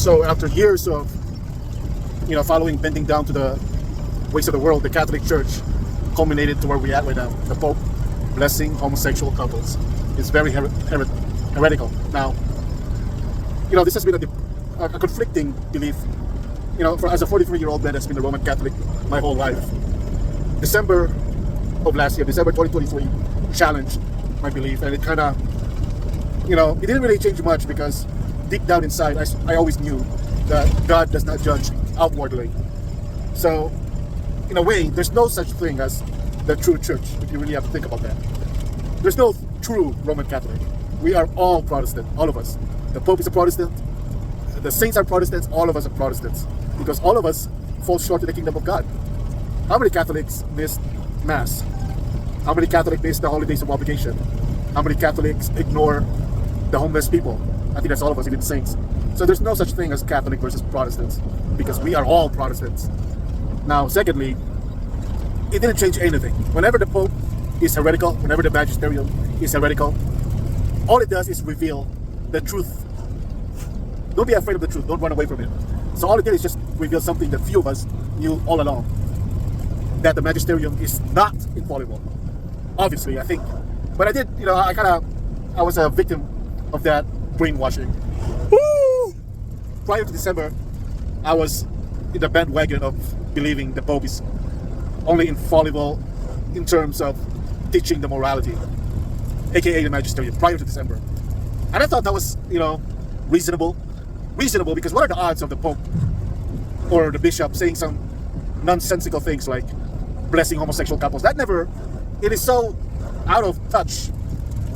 So after years of, following, bending down to the ways of the world, the Catholic Church culminated to where we at right now. The Pope blessing homosexual couples. It's very heretical. Now, this has been a conflicting belief. As a 43-year-old man that's been a Roman Catholic my whole life, December of last year, December 2023, challenged my belief, and it kind of, it didn't really change much because deep down inside, I always knew that God does not judge outwardly. So, in a way, there's no such thing as the true church, if you really have to think about that. There's no true Roman Catholic. We are all Protestant, all of us. The Pope is a Protestant, the saints are Protestants, all of us are Protestants, because all of us fall short of the kingdom of God. How many Catholics miss Mass? How many Catholics miss the holidays of obligation? How many Catholics ignore the homeless people? I think that's all of us, even saints. So there's no such thing as Catholic versus Protestants, because we are all Protestants. Now, secondly, it didn't change anything. Whenever the Pope is heretical, whenever the Magisterium is heretical, all it does is reveal the truth. Don't be afraid of the truth. Don't run away from it. So all it did is just reveal something that few of us knew all along. That the Magisterium is not infallible. Obviously, I think. But I did, I was a victim of that brainwashing. Woo! Prior to December, I was in the bandwagon of believing the Pope is only infallible in terms of teaching the morality, aka the Magisterium, prior to December. And I thought that was, reasonable. Reasonable because what are the odds of the Pope or the Bishop saying some nonsensical things like blessing homosexual couples? It is so out of touch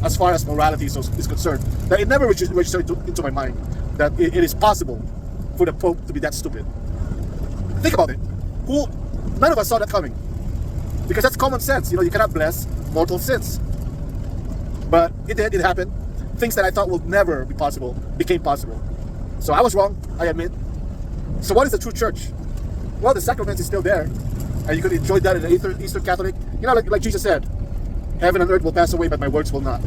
as far as morality is concerned that it never registered into my mind that it is possible for the Pope to be that stupid. Think about it. None of us saw that coming. Because that's common sense. You cannot bless mortal sins. But it did, it happened. Things that I thought would never be possible became possible. So I was wrong, I admit. So what is the true church? Well, the sacrament is still there. And you could enjoy that in the Eastern Catholic. Like Jesus said, heaven and earth will pass away, but my words will not.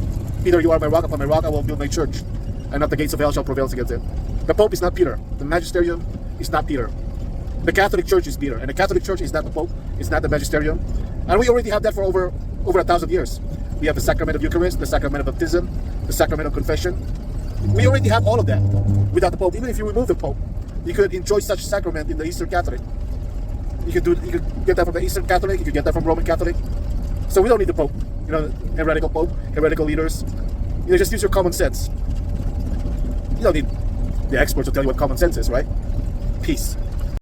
Peter, you are my rock, upon my rock I will build my church, and not the gates of hell shall prevail against it. The Pope is not Peter. The Magisterium is not Peter. The Catholic Church is Peter, and the Catholic Church is not the Pope, it's not the Magisterium. And we already have that for over 1,000 years. We have the sacrament of Eucharist, the sacrament of baptism, the sacrament of confession. We already have all of that without the Pope. Even if you remove the Pope, you could enjoy such sacrament in the Eastern Catholic. You could get that from the Eastern Catholic, you could get that from Roman Catholic. So we don't need the Pope, heretical Pope, heretical leaders. Just use your common sense. You don't need the experts to tell you what common sense is, right? Peace.